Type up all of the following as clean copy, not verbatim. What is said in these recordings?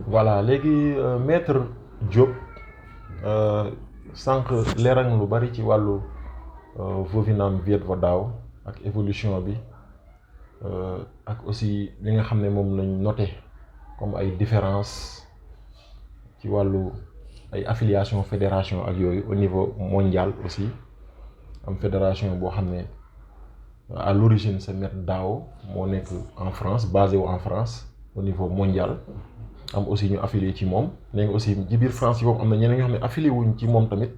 voilà léegi maître Diop sànq leeral na lu bari ci wàllu Vovinam Viet Vo Dao ak évolution bi ak aussi li nga xam ne moom lañ noté comme ay différences ci wàllu ay affiliation fédération ak yooyu au niveau mondial aussi am fédération boo xam ne à l'origine c'est Maître Dao moo nekk en France basé wu en France au niveau mondial am aussi ñu affilié ci moom nee nga aussi ci biir France yi am na ñeneen ñoo xam ne affilié wuñ ci moom tamit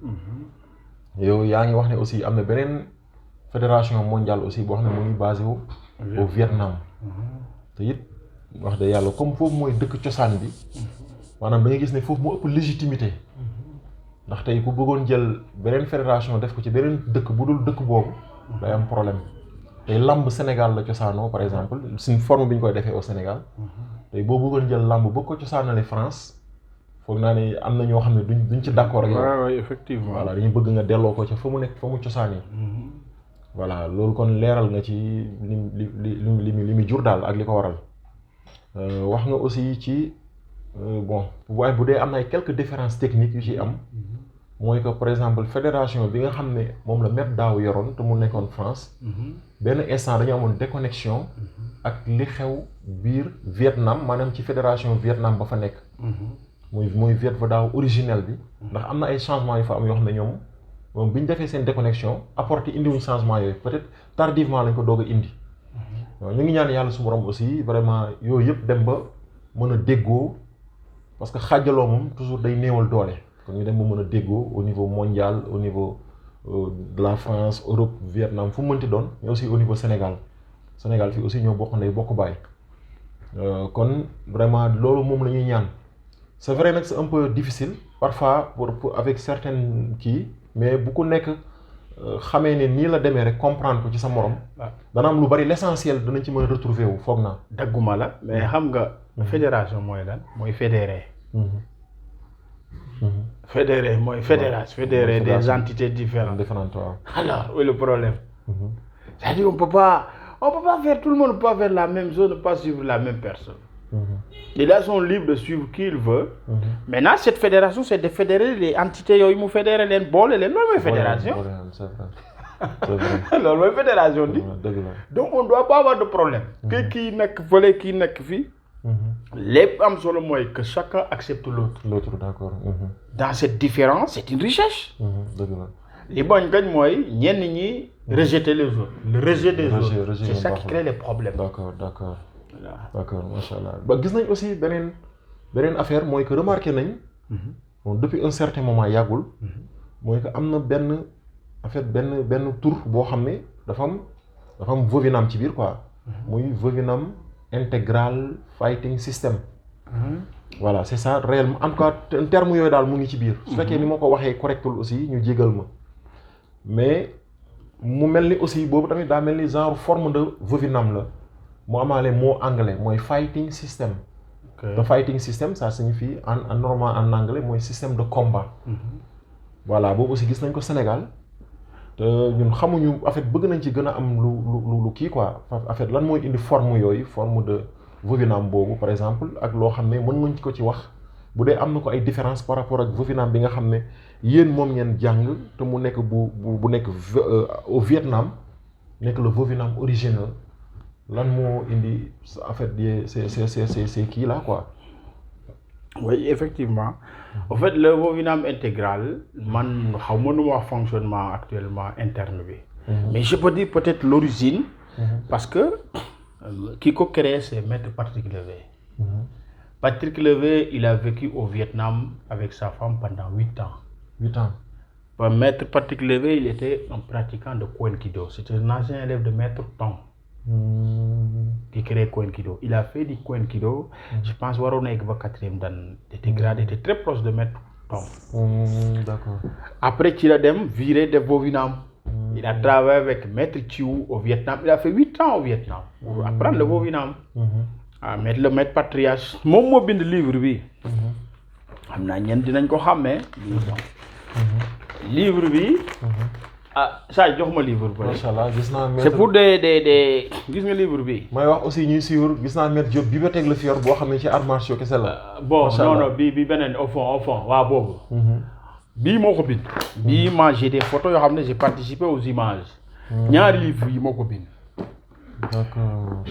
yow yaa ngi wax ne aussi am na beneen fédération mondiale aussi boo xam ne mu ngi basé wu au Vietnam te it wax dëgg yàlla comme foofu mooy dëkk cosaan bi maanaam da nga gis ne foofu moo ëpp légitimité ndax tey ku bëggoon jël beneen fédération def ko ci beneen dëkk bu dul dëkk boobu day am problème tey lamb Sénégal la cosaanoo par exemple suñ forme bi ñu koy defee au Sénégal tey boo bëggoon jël lamb bëgg ko cosaanale France foog naa ne am na ñoo xam ne duñ ci d'accord ak yow. waaw effectivement voilà dañu bëgg nga delloo ko ca fa mu nekk fa mu cosaanee. voilà loolu kon leeral nga ci li mu jur daal ak li ko waral wax nga aussi ci bon waaye bu dee am na ay quelques différences techniques yu ci am mooy que par exemple fédération bi nga xam ne moom la Maître Dao yoroon te mu nekkoon France benn instant dañu amoon déconnexion ak li xew biir Vietnam maanaam ci fédération Vietnam ba fa nekk muy Viet Vo Dao originel bi ndax am na ay changements yu fa am yoo xam ne ñoom bi ñu defee seen déconnexion apporté indiwuñ changement yooyu peut-être tardivement lañ ko doog a indi ñu ngi ñaan yàlla su borom aussi vraiment yooyu yëpp dem ba mën a déggoo parce que xaajaloo moom toujours day néewal doole kon ñu dem ba mën a déggoo au niveau mondial au niveau de la France Europe Vietnam fu mu mënti doon mais aussi au niveau Sénégal fii aussi ñoo bokk ndey bokk baay kon vraiment loolu moom la ñuy ñaan c'est vrai nag c'est un peu difficile parfois pour avec certaines kii mais bu ko nekk xamee ne nii la demee rek comprendre ko ci sa morom. dana am lu bari l'essentiel danañ ci mën a retrouver wu foog naa. dagguma la mais xam nga. fédération mooy lan mooy fédéré. fédéré mooy fédération. fédéré des entités différentes. waaw. alors où est le problème. c'est-à-dire on peut pas faire tout le monde ne peut pas faire la même chose ne pas suivre la même personne. Les gars sont libres de suivre qui ils veulent. Maintenant cette fédération c'est de fédérer les entités yooyu mu fédérer leen boole leen loolu mooy fédération. c'est vrai. loolu mooy fédération di. donc on doit pas avoir de problème. que kii nekk fële kii nekk fii. lépp am solo mooy que chacun accepte l'autre. L'autre d'accord. Dans cette différence c'est une richesse. dëgg la. li bañ kañ mooy ñenn ñi rejeter les autres. Le rejet des autres. C'est ça qui crée les problèmes. D'accord. D'accord macha allah ba gis nañ aussi beneen affaire mooy que remarqué nañ. bon depuis un certain moment yàggul. mooy que am na benn en fait benn tour boo xam ne dafa am Vovinam ci biir quoi. muy Vovinam Integral Fighting System. voilà c'est ça réellement en tout cas terme yooyu daal mu ngi ci biir. su fekkee ni ma ko waxee correctul aussi ñu jégal ma mais mu mel ni aussi boobu tamit daa mel ni genre forme de Vovinam la. mu amaale mot anglais mooy fighting system. The fighting system ça signifie en normal en anglais mooy système de combat. voilà boobu aussi gis nañ ko Sénégal te ñun xamuñu en fait bëgg nañ ci gën a am lu kii quoi en fait lan mooy indi forme yooyu forme de Vovinam boobu par exemple ak loo xam ne mën nga ko ci wax bu dee am na ko ay différence par rapport ak Vovinam bi nga xam ne yéen moom ngeen jàng te mu nekk bu nekk au Vietnam nekk le Vovinam original. lan moo indi en fait c'est kii là quoi. oui effectivement en fait le Vovinam intégral man xaw ma nu ma wax fonctionnement actuellement interne bi. mais je peux dire peut-être l'origine. parce que ki ko créé c'est Maître Patrick Levé. Patrick Levé il a vécu au Vietnam avec sa femme pendant 8 ans. 8 ans. Maître Patrick Levé il était un pratiquant de Kuen-Kido c'était un ancien élève de Maître Tong. qui crée Kuen-Kido il a fait du Kuen-Kido je pense waroon na egg ba 4e dan était gradé était très proche de Maître Tong. D'accord. Après ci la dem viré de Vovinam. Il a travaillé avec Maître Thiou au Vietnam il a fait 8 ans au Vietnam pour apprendre le Vovinam. Le Maître Patriarche moom moo bind livre bi. xam naa ñenn dinañ ko xàmmee. livre bi. ah ça jox ma livre bi. macha allah gis naa. c'est pour des gis nga livre bi. may wax aussi ñuy suivre gis naa Maître Diop bibliothèque la fi yor boo xam ne ci arts martiaux kese la. bon non bi beneen au fond waaw boobu. bii moo ko bind. bii moi j'ai des photos yoo xam ne j'ai participé aux images. ñaari livres yi moo ko bind. D'accord.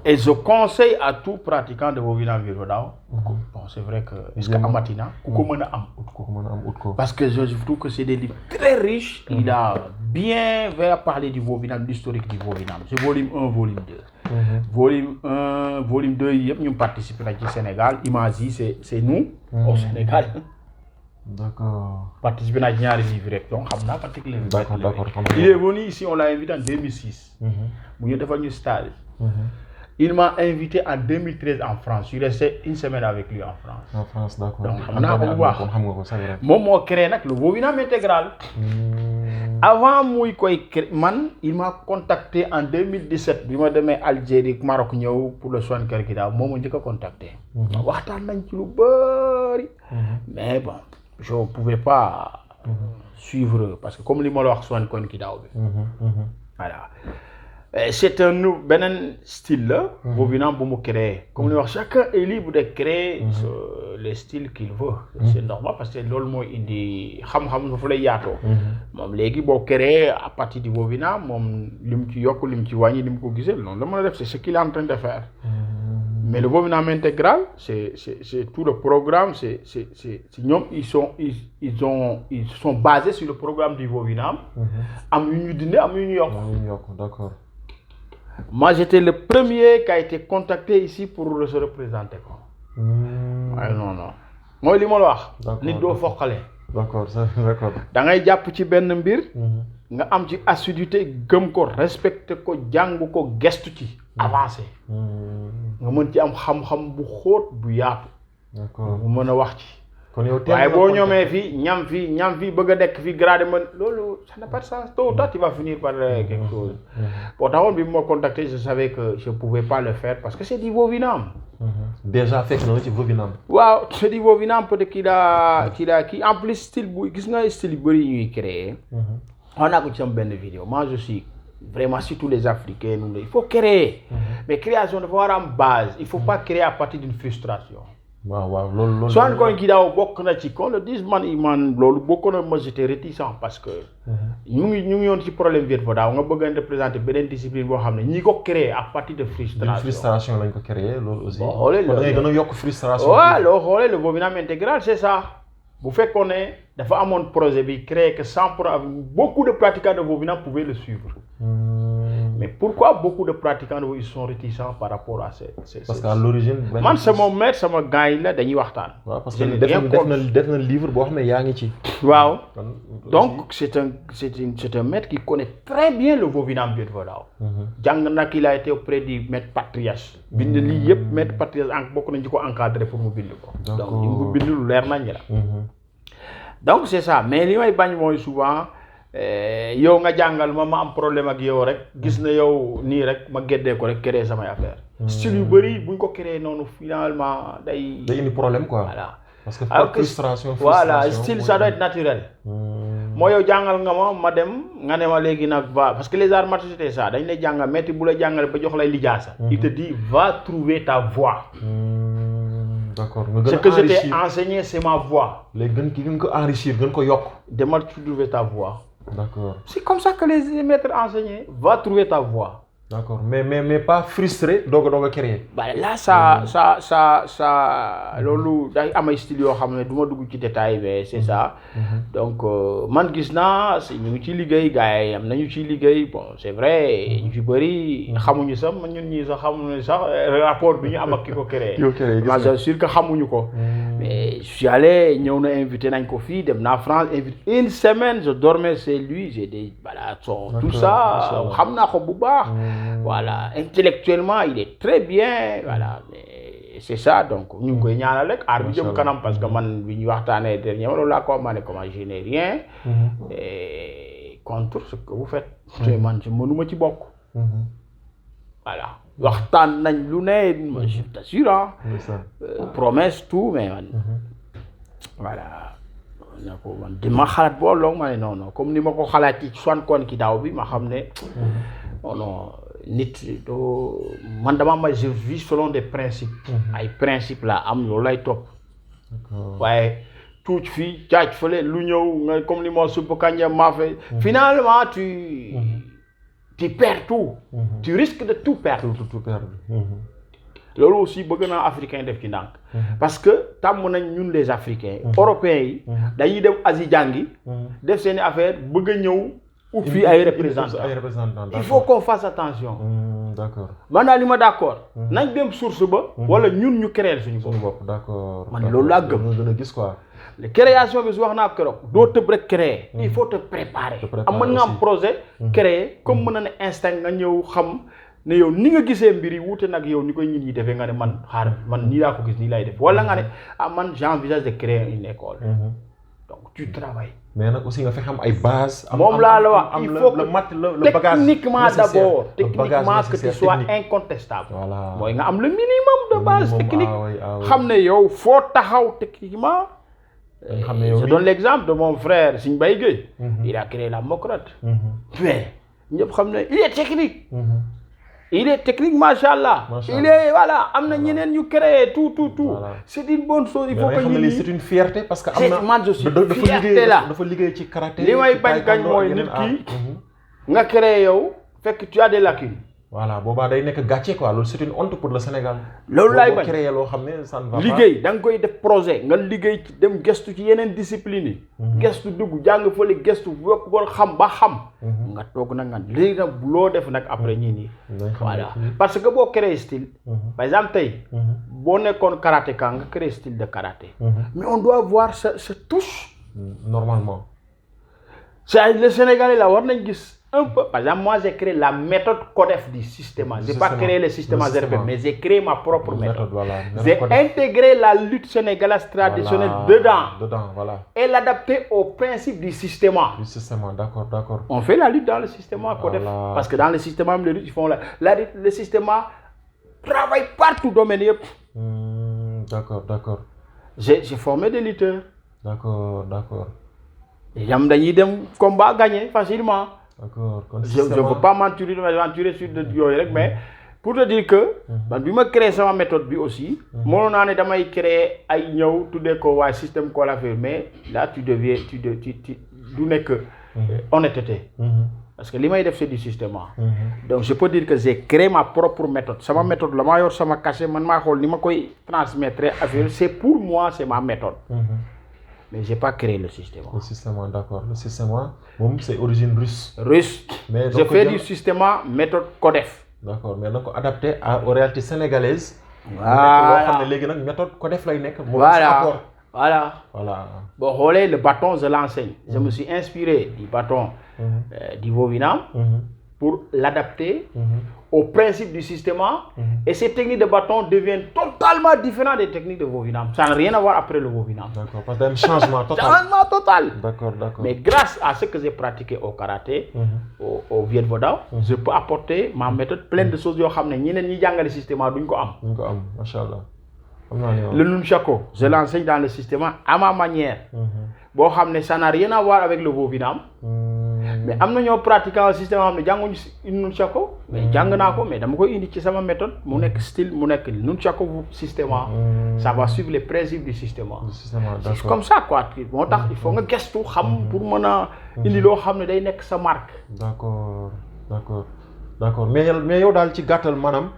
Et je conseille à tout pratiquant de Vovinam Virgo Dao. Bon, c'est vrai que est-ce que Amatina, parce que je trouve que c'est des livres très riches. Il a bien parlé du Vovinam, l'historique du Vovinam. C'est volume 1, volume 2. Volume 1, volume 2, nous participons au Sénégal. Imagine, c'est nous au Sénégal. D'accord. Participer à un livre. Donc, d'accord. Il est venu ici, on l'a invité en 2006. Nous avons fait un stage. Il m'a invité en 2013 en France. Je suis resté une semaine avec lui en France. En France, d'accord. Donc, moi, j'ai créé le Vovinam intégral. Avant il m'a contacté en 2017. Il m'a demandé Algérie, Maroc, pour le soin de Kerkida. Moi, je l'ai contacté. Mais bon, je ne pouvais pas suivre. Parce que comme il m'a dit, soin de Kerkida. Voilà. C'est un style là, Vovinam pour me créer. Comme le chacun est libre de créer le style qu'il veut. C'est normal parce que l'ol mo indi xam-xam dafa lay yato. Mom légui bo créer à partir du Vovinam, mom lim ci yok lim ci wañi lim ko gisé non la mëna def c'est ce qu'il est en train de faire. Mais le Vovinam intégral, c'est tout le programme, ils sont basés sur le programme du Vovinam. Am ñu dindi am ñu yok. D'accord. Moi, j'étais le premier qui a été contacté ici pour se représenter. Non. Moi, je dis D'accord, d'accord. Da ngay japp ci benn mbir nga am ci assiduité gëm ko respecter ko jàng ko gestu ci avancer nga mën ci am xam-xam bu xóot bu yaatu d'accord mu mën a wax ci kon yow waaye boo ñoomee fii ñam fii bëgg a dekk fii gradé man loolu ça n'a pas de sens tôt ou tard tu vas finir par quelque chose boo taxoon bi ma contacté je savais que je pouvais pas le faire parce que c'est du Vovinam déjà fekk na ci Vovinam waaw c'est du Vovinam peut-être kii en plus style bu gis nga style yu bëri ñuy créer on a ko ci am benn vidéo moi je suis vraiment surtout les Africains il faut créer mais création dafa war a am base il faut pas créer à partir d'une frustration waaw loolu Soham Koiki Dao bokk na ci qu'on le dise man loolu bokk na ma j'étais réticent parce que ñu ngi yoon ci problème Virgo Dao nga bëgg a représenter beneen discipline boo xam ne ñi ko créer à partir de frustration lañ ko créer loolu aussi da ngay gën a yokk frustration waaw loo xoolee le Vovinam intégral c'est ça bu fekkoon ne dafa amoon projet bi créé que beaucoup de pratiquants de Vovinam pouvaient le suivre mais pourquoi beaucoup de pratiquants ils sont réticents par rapport à ces parce qu'à l'origine man sama maître sama gars yi la dañuy waxtaan parce que def na livre boo xam ne yaa ngi ci waaw donc c'est un maître qui connaît très bien le Vovinam Virgo Dao jàng nag il a été auprès du maître Patrias bind lii yëpp maître Patrias bokk nañ ci ko encadré pour mu bind ko donc li mu bind lu leer nañ la donc c'est ça mais li may bañ mooy souvent yow nga jàngal ma am problème ak yow rek gis na yow nii rek ma géddee ko rek créer samay affaire style yu bëri buñ ko créer noonu finalement day indi problème quoi voilà parce que frustration voilà style ça doit être naturel moo yow jàngal nga ma dem nga ne ma léegi nag va parce que les arts martiaux c'était ça dañ lay jàngal maître bu la jàngale ba jox lay lijaasa il te dit va trouver ta voie d'accord ce que je t'ai enseigné c'est ma voie léegi gën ko enrichir gën ko yokk demal trouver ta voie d'accord c'est comme ça que les maîtres enseignaient va trouver ta voie d'accord mais pas frustré doog a créer bah là ça loolu day am ay style yoo xam ne du ma dugg ci détail mais c'est ça donc man gis naa ñu ngi ciy liggéey gars yi am nañu ciy liggéey bon c'est vrai ñu ci bëri xamuñu sax man ñun ñii sax xamuñu sax rapport bi ñu am ak ki ko créé moi je suis sûr que xamuñu ko mais je suis allé ñëw na invité nañ ko fii dem naa France invité une semaine je dormais chez lui j'ai des voilà tout ça xam naa ko bu baax voilà intellectuellement il est très bien voilà mais c'est ça donc ñu ngi koy ñaanal rek aar bi jëm kanam parce que man bi ñu waxtaanee dernier loolu laa ko ma ne comment je n'ai rien contre ce que vous faites te man ci mënuma ci bokk voilà waxtaan nañ lu ne je t'assure promesse tout mais man voilà ne ko man di ma xalaat boo loog ma ne non comme ni ma ko xalaat ci kon ki daaw bi ma xam ne non nit doo man dama ma je vis selon des principes ay principes la am loolu lay topp waaye tuuc fii caac fële lu ñëw nga comme li moo supp kanja maafe finalement tu perds tout tu risques de tout perdre loolu aussi bëgg naa africain def ci ndànk parce que tàmm nañ ñun les africains européens yi dañuy dem Asie jàngi def seeni affaire bëgg a ñëw ut fii ay représentants il faut qu'on fasse attention d'accord man daal li ma d'accord nañ dem source ba wala ñun ñu créer suñu bopp d'accord man loolu laa gëm gën a gis quoi création bi su wax naa keroog doo tëb rek créer il faut te préparer am mën nga am projet créer comme mën na ne instinct nga ñëw xam ne yow ni nga gisee mbir yi wuute nag yow ni koy ñit ñi defee nga ne man xaar man nii laa ko gis nii lay def wala nga ne man j'envisage de créer une école donc tu travailles mais nag aussi nga fexe am ay base moom laa la wax il faut le bagage techniquement d'abord techniquement que tu sois incontestable voilà mooy nga am le minimum de base technique xam ne yow foo taxaw techniquement je donne l'exemple de mon frère Signe Baye Gueye il a créé la Mocrate mais ñëpp xam ne il est technique il est technique machallah il est voilà am na ñeneen ñu créé tout c'est une bonne chose il faut que ñu c'est une fierté parce que am na man je suis fierté là dafa liggéey ci karaté li may bañ kañ mooy nit ki nga créé yow fekk tu as des lacunes voilà boobaa day nekk gàcce quoi loolu c'est une honte pour le Sénégal loolu laay bañ créé loo xam ne ça ne va pas liggéey da nga koy def projet nga liggéey ci dem gestu ci yeneen discipline yi gestu dugg jàng fële gestu yokk bool xam ba xam nga toog nag nga léegi nag loo def nag après ñii nii voilà parce que boo créé style par exemple tey boo nekkoon karatéka nga créé style de karaté mais on doit voir sa touche normalement c'est le Sénégalais là war nañ gis un peu. Par exemple, moi j'ai créé la méthode CODEF du système. Je n'ai pas créé le système ZRP, mais j'ai créé ma propre méthode. Voilà, j'ai intégré la lutte sénégalaise traditionnelle dedans. Voilà. Et l'adapter au principe du système. Du système, d'accord. On fait la lutte dans le système CODEF. Voilà. Parce que dans le système, les luttes, ils font le système travaille partout domaine. D'accord. J'ai formé des lutteurs. D'accord. Et dañuy dem combat gagné facilement. D'accord. Je ne veux pas m'aventurer sur de yooyu rek mais pour te dire que man bi ma créé sama méthode bi aussi mënoon naa ne damay créer ay ñëw tuddee ko waaye système ko la faire mais là tu deviens du nekk honnêteté parce que li may def c'est du système donc je peux dire que j'ai créé ma propre méthode sama méthode la maa yor sama cachet man maa xool ni ma koy transmettre affaire c'est pour moi c'est ma méthode mais j'ai pas créé le système. Le système, d'accord. Le système, c'est origine russe. Mais je fais du système méthode CODEF. D'accord, mais donc adapté aux réalités sénégalaises. Voilà. Méthode CODEF là, voilà. Bon, regardez, le bâton, je l'enseigne. Je me suis inspiré du bâton du Vovinam pour l'adapter au principe du système. Et ces techniques de bâton deviennent totalement différentes des techniques de Vovinam. Ça n'a rien à voir après le Vovinam. D'accord, parce qu'il y a un changement total. D'accord. Mais grâce à ce que j'ai pratiqué au karaté, au Viet Vo, je peux apporter ma méthode pleine de choses. Le système, machallah. Le nunchako, je l'enseigne dans le système à ma manière. Bon, ça n'a rien à voir avec le Vovinam. Mais am na ñoo pratiquant système xam ne jànguñu nunchako mais jàng naa ko mais dama koy indi ci sama méthode mu nekk style mu nekk nunchako système ça va suivre les principes du système c'est comme ça quoi moo tax il faut nga gestu xam pour mën a indi loo xam ne day nekk sa marque d'accord mais yow daal ci gàttal maanaam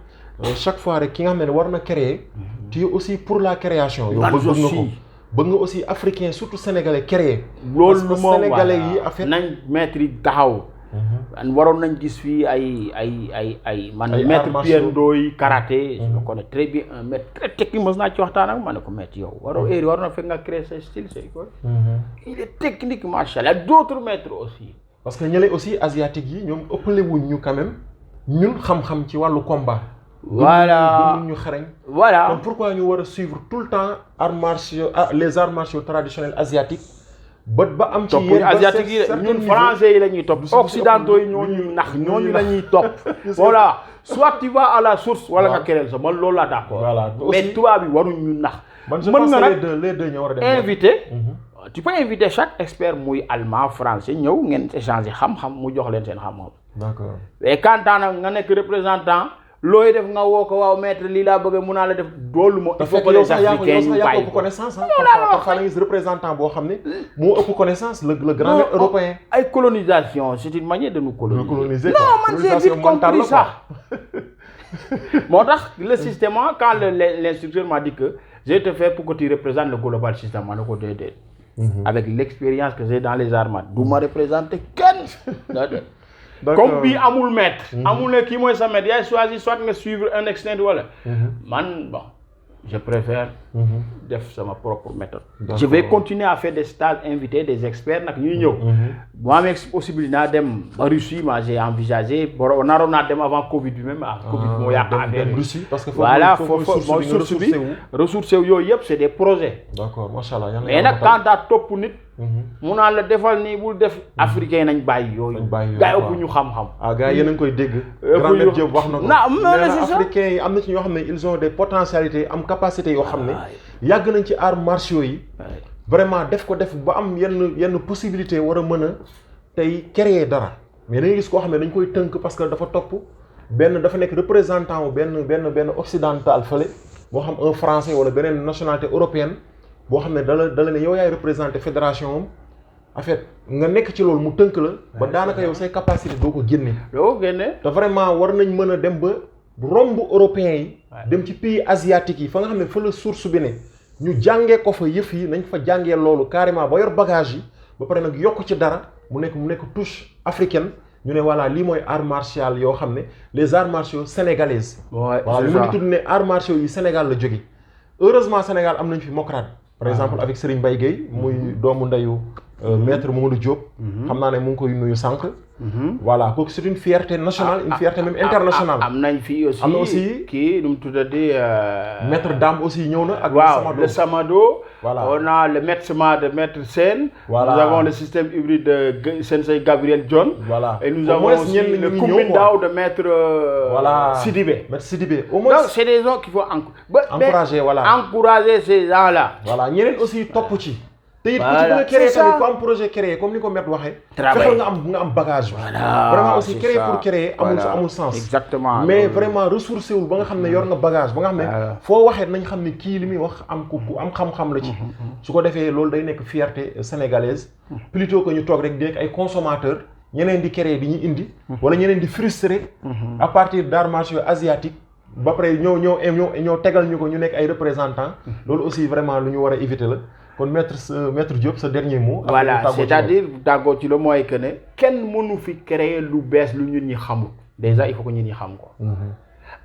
chaque fois rek ki nga xam ne war na créer tu es aussi pour la création yow bëgg nga aussi africain surtout sénégalais créer loolu parce que sénégalais yi en fait nañ maître yi taxaw waroon nañ gis fii ay man maître Pierre Ndoye karaté je le connais très bien un maître très technique mos naa ci waxtaan ak ma ne ko maître yow war na fekk nga créer sa style c'est quoi il est technique machallah d'autres maîtres aussi parce que ñële aussi asiatique yi ñoom ëppale wuñ ñu quand même ñun xam-xam ci wàllu combat voilà ñu xarañ voilà donc pourquoi ñu war a suivre tout le temps les arts martiaux traditionnels asiatiques ba am ci yenn asiatiques yi ñun français yi la ñuy topp occidentaux yi ñooñu nax ñooñu la ñuy topp voilà soit tu vas à la source wala nga kereel sa man loolu laa d'accord mais tubaab bi waruñ ñu nax mën nga nag les deux ñoo war a dem invité tu peux inviter chaque expert muy allemand français ñëw ngeen échanger xam-xam mu jox leen seen xam-xam. d'accord. et quand nga nekk représentant looy def nga woo ko waaw maître lii laa bëgg mun naa la def doolu moo. il faut que les Africains ñu bàyyi ko connaissance parfois da ngay gis représentant boo xam ne moo ëpp connaissance le grand maître européen. ay colonisation c'est une manière de nous coloniser. non man j'ai vite compris ça. moo tax le système quand l'instructeur m'a dit que je vais te faire pour que tu représentes le global système ma ne ko déedéet. avec l'expérience que j'ai dans les armades du ma représenter kenn. comme bii amul maître. amul ne kii mooy sa maître yaay choisir soit nga suivre un externe wala. man bon je préfère. def sama propre méthode. je vais continuer à faire des stages inviter des experts nag ñuy ñëw. bu amee possibilité naa dem ba Russie ma j'ai envisagé naroon naa dem avant Covid bi même Covid moo yàq affaire bi Russie parce que voilà foofu mooy source bi ressources yooyu yëpp c'est des projets. d'accord macha allah mais nag quand daa topp nit. mu naan la defal nii bul def africain nañ bàyyi yooyu. gaa yi ëpp ñu xam-xam. gars yi yéen a ngi koy dégg. grand maître Diop wax na ko. nee na africains yi am na ci ñoo xam ne ils ont des potentialités am capacité yoo xam ne. yàgg nañ ci arts martiaux yi. vraiment def ba am yenn possibilité war a mën a tey créer dara. mais da ngay gis koo xam ne dañ koy tënk parce que dafa topp dafa nekk représentant wu benn occidental fële boo xam un français wala beneen nationalité européenne. boo xam ne dala ne yow yaay représenté fédération am en fait nga nekk ci loolu mu tënk la ba daanaka yow say capacité doo ko génne. te vraiment war nañ mën a dem ba romb européens yi. dem ci pays asiatiques yi fa nga xam ne fa la source bi ne ñu jàngee ko fa yëf yi nañ fa jàngee loolu carrément ba yor bagage yi ba pare nag yokk ci dara mu nekk touche africaine ñu ne voilà lii mooy art martial yoo xam ne les arts martiaux sénégalaises. waaw li ma di tudd ne arts martiaux yi Sénégal la jóge heureusement Sénégal am nañ fi mocrate. par exemple avec Serigne Mbaye Gueye muy doomu ndeyu maître Mamadou Diop. xam naa ne mu ngi koy nuyu sànq. voilà kooku c'est une fierté nationale une fierté même internationale. am nañ fii aussi am na aussi kii nu mu tuddati. maître Dame aussi ñëw na ak. waaw le Samado. voilà on a le maître de maître Sène. voilà nous avons le système hybride de Sensei Gabriel John. voilà et nous avons aussi le Koumindao de maître. voilà Sidibé. maître Sidibé au moins. donc c'est des gens qu'il faut encourager voilà encourager ces gens-là. voilà ñeneen aussi topp ci. te it ku ci bëgg a créer tamit ku am projet créé comme ni ko maître waxee. fexeel nga am bagage. voilà vraiment aussi créer pour créer amul sens. exactement mais vraiment ressourcé wul ba nga xam ne yor nga bagage ba nga xam ne. foo waxee nañ xam ne kii li muy wax ku am xam-xam la ci. su ko defee loolu day nekk fierté sénégalaise. plutôt que ñu toog rek di nekk ay consommateurs ñeneen di créer di ñu indi. wala ñeneen di frustré. à partir d'arts martiaux asiatiques. ba pare ñoo tegal ñu ko ñu nekk ay représentants. loolu aussi vraiment lu ñu war a éviter la. kon maître Diop sa dernier mot. voilà c'est-à-dire tàggoo ci la mooy que ne kenn mënu fi créer lu bees lu ñun ñi xamul déjà il faut que ñun ñi xam ko.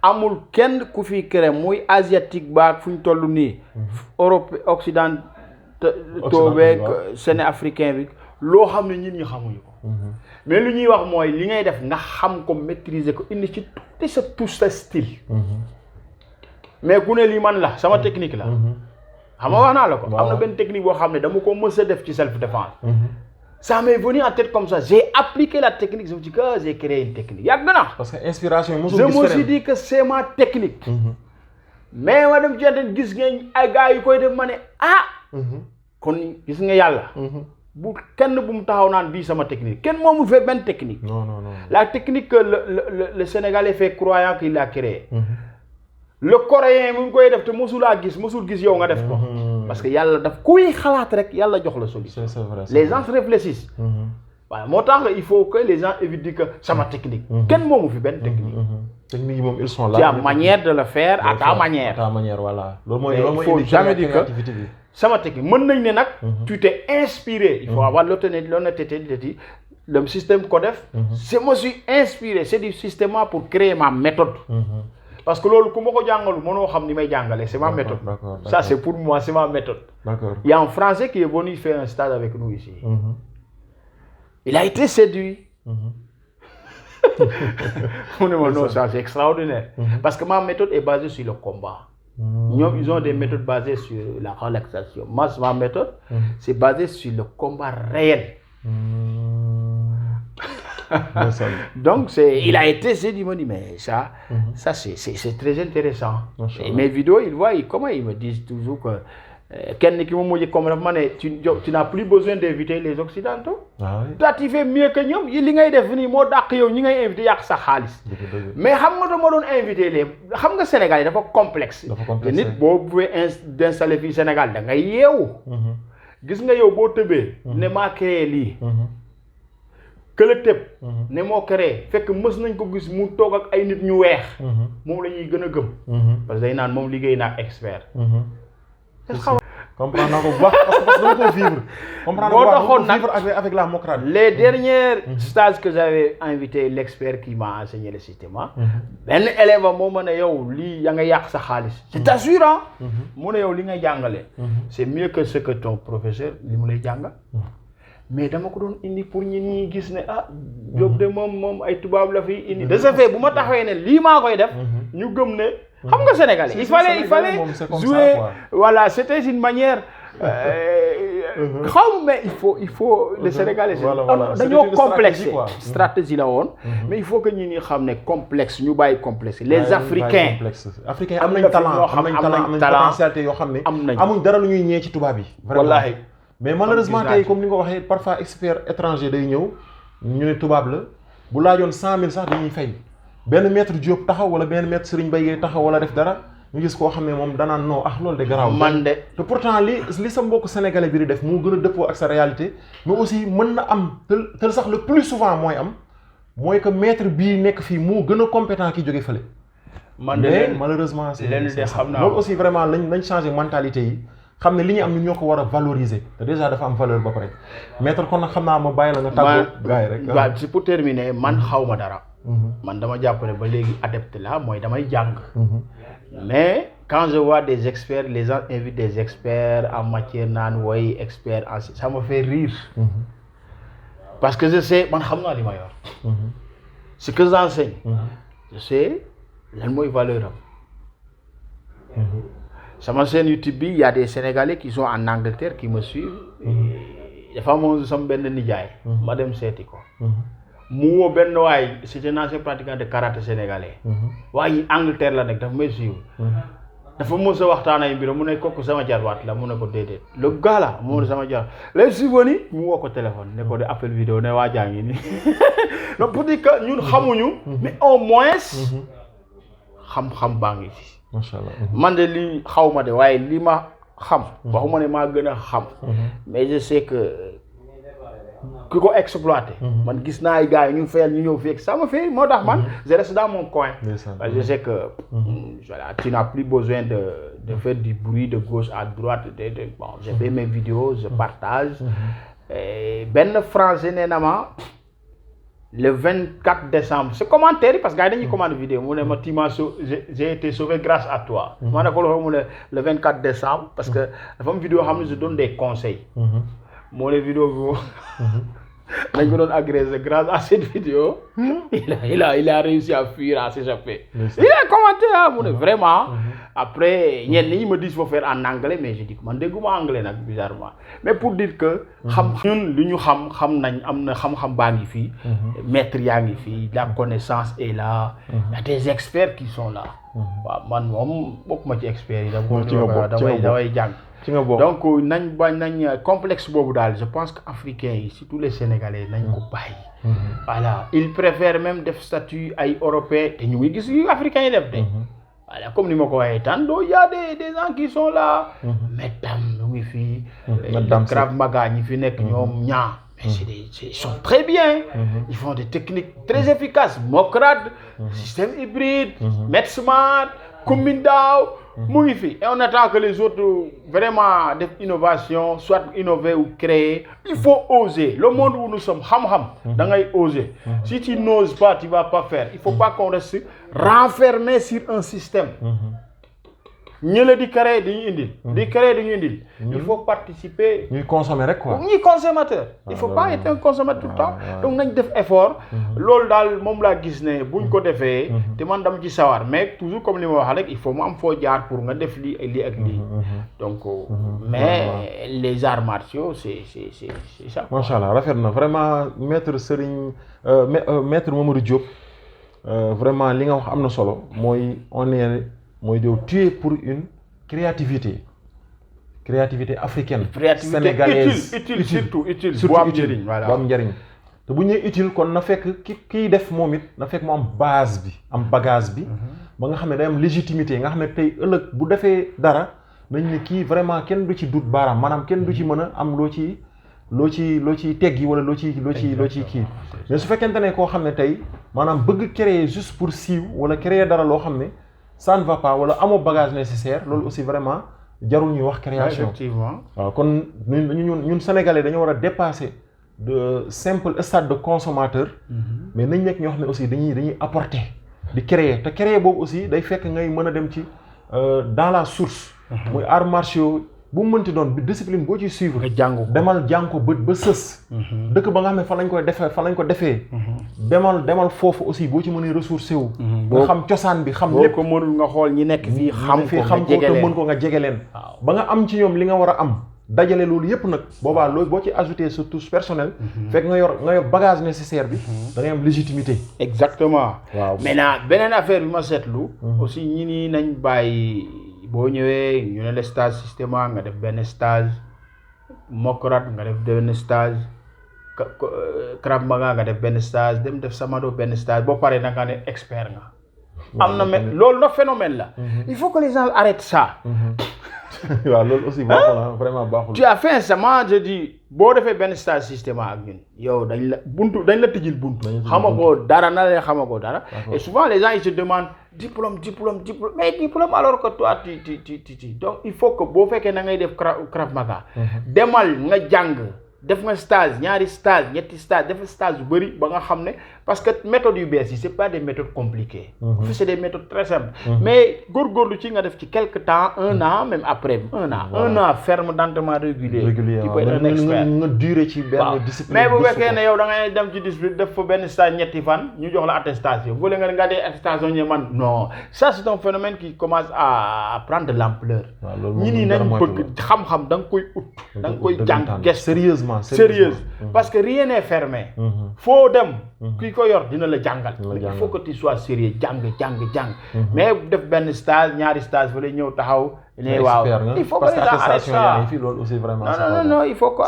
amul kenn ku fi créer muy asiatique baak fu ñu toll nii. Europe occident beeg séné-africain bi loo xam ne ñun ñi xamuñu ko. mais lu ñuy wax mooy li ngay def nga xam ko maîtriser ko indi ci tuuti sa touche sa style. mais ku ne lii man la sama technique la. xam nga wax naa la ko. am na benn technique boo xam ne dama ko mës a def ci self défense. ça m'est venu en tête comme ça j'ai appliqué la technique je me dis que j'ai créé une technique yàgg na. parce que inspiration yi je me suis dit que c'est ma technique. mais ma dem ci gis ngeen ay gars yu koy def ma ne kon gis nga yàlla. bu kenn bu mu taxaw naan bii sama technique kenn moomul fait benn technique. non. la technique que le Sénégalais fait croyant qu'il l'a créé. le coréen mu ngi koy def te mosul gis yow nga def ko. parce que yàlla daf kuy xalaat rek yàlla jox la solution. c'est vrai, les gens réfléchissent. voilà moo tax il faut que les gens évitent di que sama technique. kenn moomu fi benn technique. technique yi moom ils sont là. tu as manière de le faire à ta manière. à ta manière voilà. loolu mooy indi créativité bi. sama technique mën nañ ne nag. tu t'es inspiré. il faut avoir l'honnêteté de dire le système Codef. je me suis inspiré c'est du système pour créer ma méthode. parce que loolu ku ma ko jàngalu mënoo xam ni may jàngale c'est ma méthode. D'accord. Ça c'est pour moi c'est ma méthode. D'accord. Il y a un Français qui est venu faire un stage avec nous ici. Il a été séduit. Mu ne ma non ça c'est extraordinaire. Parce que ma méthode est basée sur le combat. Ñoom ils ont des méthodes basées sur la relaxation. Moi ma méthode c'est basé sur le combat réel. Donc il a été séduit, il m'a dit mais ça c'est très intéressant. Et mes vidéos, comment ils me disent toujours que kenn ki ma mujj comme dafa ma ne tu n'as plus besoin d'inviter les occidentaux. toi tu fais mieux que ñoom li ngay def nii moo dàq yow ñi ngay invité yàq sa xaalis. mais xam nga dama doon invité xam nga Sénégal yi dafa complexe. te nit boo pouvez d'installer fii Sénégal da ngay yeewu. gis nga yow boo tëbee. ne maa créé lii. kële tëb. ne moo créé fekk mës nañ ko gis mu toog ak ay nit ñu weex. moom la ñuy gën a gëm. parce que day naan moom liggéey naa ak expert. comprendre naa ko bu baax parce que dama ko vivre. comprendre naa ko vivre avec la démocratie. Les derniers stages que j'avais invité l'expert qui m'a enseigné le système. benn élève moo ma ne yow lii ya nga yàq sa xaalis. je t'assure mu ne yow li ngay jàngale. c'est mieux que ce que ton professeur li mu lay jàngal. mais dama ko doon indi pour ñi gis ne Diop de moom ay tubaab la fi indi. de ce fait bu ma taxawee ne lii maa koy def. ñu gëm ne. xam nga Sénégalais il fallait jouer voilà c'était une manière mais il faut le Sénégalais dañoo complexe stratégie la woon mais il faut que ñi xam ne complexe ñu bàyyi complexe les Africains am nañ talent am nañ potentialité yoo xam ne amuñ dara lu ñuy ñee ci tubaab yi wallaahi mais malheureusement tey comme ni nga ko waxee parfois expert étranger day ñëw ñu ne tubaab la bu laajoon 100 000 sax dañuy fay benn maître Diop taxaw wala benn maître Serigne Baye taxaw wala def dara ñu gis koo xam ne moom danaan non loolu de garaaw. man de te pourtant li sa mbokk sénégalais bi di def moo gën a dëppoo ak sa réalité mais aussi mën na am te sax le plus souvent mooy que maître bii nekk fii moo gën a compétent ki jóge fële. man de mais malheureusement c'est xam naa loolu aussi vraiment lañ changé mentalité yi xam ne li ñu am ñun ñoo ko war a valoriser te déjà dafa am valeur ba pare maître kon nag xam naa ma bàyyi la nga tàggoo gars yi rek. waaw c'est pour terminer man xaw ma dara. man dama jàpp ne ba léegi adepte la mooy damay jàng. mais quand je vois des experts les gens invitent des experts en matière naan way experts en ça me fait rire. parce que je sais man xam naa li ma yor. ce que j'enseigne. je sais lan mooy valeur am. sama chaîne YouTube bi y a des Sénégalais qui sont en Angleterre qui me suivent. dafa amoon sama benn nijaay. ma dem seeti ko. mu woo benn waay c'est un ancien pratiquant de karaté sénégalais. waaye Angleterre la nekk dafa may suivre. dafa mos a waxtaan ay mbiram mu ne kooku sama jarwaat la mu ne ko déedéet le gars là mu ne sama jarwaat les souvenirs mu woo ko téléphone ne ko de appel vidéo ne waa jaa ngi nii donc pour dire que ñun xamuñu. mais au moins. xam-xam baa ngi fi. macha allah man de lii xaw ma de waaye li ma xam. waxuma ne maa gën a xam. mais je sais que. ki ko exploité. man gis naa ay gars yi ñu fayal ñu ñëw fii ça me fait moo tax man je reste dans mon coin. je sais que voilà tu n'as plus besoin de faire du bruit de gauche à droite bon je fais mes vidéos je partage. benn français nee na ma le 24 décembre c'est commentaire parce que gars yi dañuy commande vidéo mu ne ma j'ai été sauvé grâce à toi. ma ne ko loolu mu ne le 24 décembre parce que dafa am vidéo xam ne je donne des conseils. moo ne vidéo bi dañ ko doon agressé grâce à cette vidéo. il a réussi à fuir à s'échapper. il a commenté mu ne vraiment. après ñenn ñi me disent faut faire en anglais mais je dis man dégguma anglais nag bizarrement mais pour dire que. ñun li ñu xam nañ am na xam-xam baa ngi fii. maître yaa ngi fii la connaissance est là. y a des experts qui sont là. waaw man moom bokkuma ci experts yi. damay jàng. donc nañ complexe boobu daal je pense que africains yi surtout les sénégalais nañ ko bàyyi. voilà ils préfèrent même def statut ay européens te ñu ngi gis yu africains yi def de. voilà comme ni ma ko waxee tantôt y a des gens qui sont là. Medam mu ngi fii. Krav Maga ñi fi nekk ñoom ñaa. mais ils sont très bien. Ils font des techniques très efficaces Mokrad. système hybride. Metsmart Kumindao. mu ngi fi et on attend que les autres vraiment def innovation soit innover ou créer il faut oser le monde où nous sommes xam-xam da ngay oser si tu n'oses pas tu vas pas faire il faut pas qu'on reste renfermé sur un système ñële di créer dañuy indil il faut participer ñuy consommer rek quoi ñuy consommateur il faut pas être un consommateur tout le temps donc nañ def effort loolu daal moom laa gis ne buñ ko defee te man dama ci sawar mais toujours comme li ma wax rek il faut mu am foo jaar pour nga def lii ak lii donc mais les arts martiaux c'est ça macha allah rafet na vraiment maître Serigne maître Mamadou Diop vraiment li nga wax am na solo mooy on est mooy yow tu es pour une créativité créativité africaine. créativité sénégalaise utile surtout utile. surtout bu am utile njëriñ voilà bu am njëriñ. te bu ñu nee utile kon na fekk kiy def moom it na fekk mu am base bi am bagage bi. ba nga xam ne day am légitimité nga xam ne tey ëllëg bu defee dara nañ ne kii vraiment kenn du ci dut baaraam maanaam kenn du ci mën a am loo ci teggi wala loo ci kii. mais su fekkente ne koo xam ne tey maanaam bëgg créer juste pour siiw wala créer dara loo xam ne ça ne va pas wala amoo bagage nécessaire loolu aussi vraiment jarul ñuy wax création. effectivement waaw kon ñun sénégalais dañoo war a dépasser de simple stade de consommateur. mais nañ nekk ñoo xam ne aussi dañuy apporter di créer te créer boobu aussi day fekk ngay mën a dem ci dans la source. muy arts martiaux bu mu mënti doon discipline boo ciy suivre. nga jàng ko demal jàng ko ba sës. dëkk ba nga xam ne fa lañ ko defee. demal foofu aussi boo ci mënee ressourcé wu. nga xam cosaan bi xam lépp. boo ko mënul nga xool ñi nekk fii xam ko te mën ko nga jege leen. ba nga am ci ñoom li nga war a am. dajale loolu yëpp nag boobaa loolu boo ci ajouté sa touche personnelle. fekk nga yor bagage nécessaire bi. da ngay am légitimité. exactement. waaw maintenant beneen affaire bi ma seetlu. aussi ñi nii nañ bàyyi boo ñëwee ñu ne la stage systéma nga def benn stage Mokrat nga def benn stage Krav Maga nga def benn stage dem def Samado benn stage boo paree da nga ne expert nga. am na mais loolu la phénomène la. il faut que les gens arrêtent ça. waaw loolu aussi baaxul ah vraiment baaxul. tu as fait récemment je dis boo defee benn stage système ak ñun yow dañ la tijjil buntu. xamagoo dara na leen xamagoo dara. et souvent les gens ils se demandent diplôme mais diplôme alors que toi tu donc il faut que boo fekkee na ngay def Krav Maga. demal nga jàng def nga stage ñaari stage ñetti stage def stage yu bëri ba nga xam ne parce que méthodes yu bees yi c'est pas des méthodes compliquées. c'est des méthodes très simples. mais góorgóorlu ci nga def ci quelque temps un an même après un an ferme d'entraînement régulier. tu peux être un expert nga duré ci benn discipline. mais bu fekkee ne yow da ngay dem ci discipline def fa benn stage ñetti fan ñu jox la attestation bu nga dee attestation ñu man non ça c'est un phénomène qui commence à prendre de l'ampleur. ñi nii nañ bëgg xam-xam da nga koy ut. da nga koy jàng gëstu sérieuse parce que rien n'est fermé. foo dem. ki ko yor dina la jàngal. il faut que tu sois sérieux jàng. mais def benn stage ñaari stage fa lay ñëw taxaw. ne waaw il faut que les gens arrêtent ça. non il faut que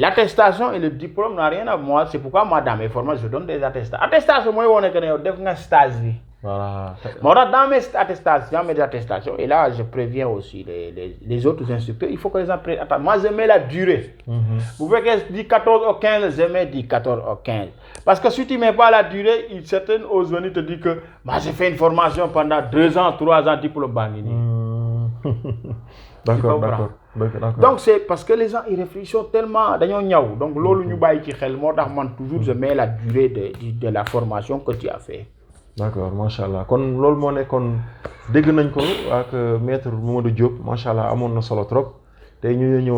l'attestation et le diplôme n'a rien à voir. C'est pourquoi moi dans mes formations je donne des attestations. attestation mooy wone que ne yow def nga stage bi. Voilà. Moo tax dans mes attestations et là je préviens aussi les autres instructeurs il faut que les gens prennent attention. Moi je mets la durée. Bu fekkee di 14 au 15 je mets di 14 au 15 parce que si tu mets pas la durée certains osent venir te dire que moi j'ai fait une formation pendant 2 ans 3 ans diplôme baa ngi nii. D'accord. Donc c'est parce que les gens ils réfléchissent tellement dañoo ñaw donc loolu ñu bàyyi ci xel moo tax man toujours je mets la durée de la formation que tu as fait. D'accord macha allah kon loolu moo nekkoon dégg nañ ko ak maître Mamadou Diop macha allah amoon na solo trop tey ñu ñëw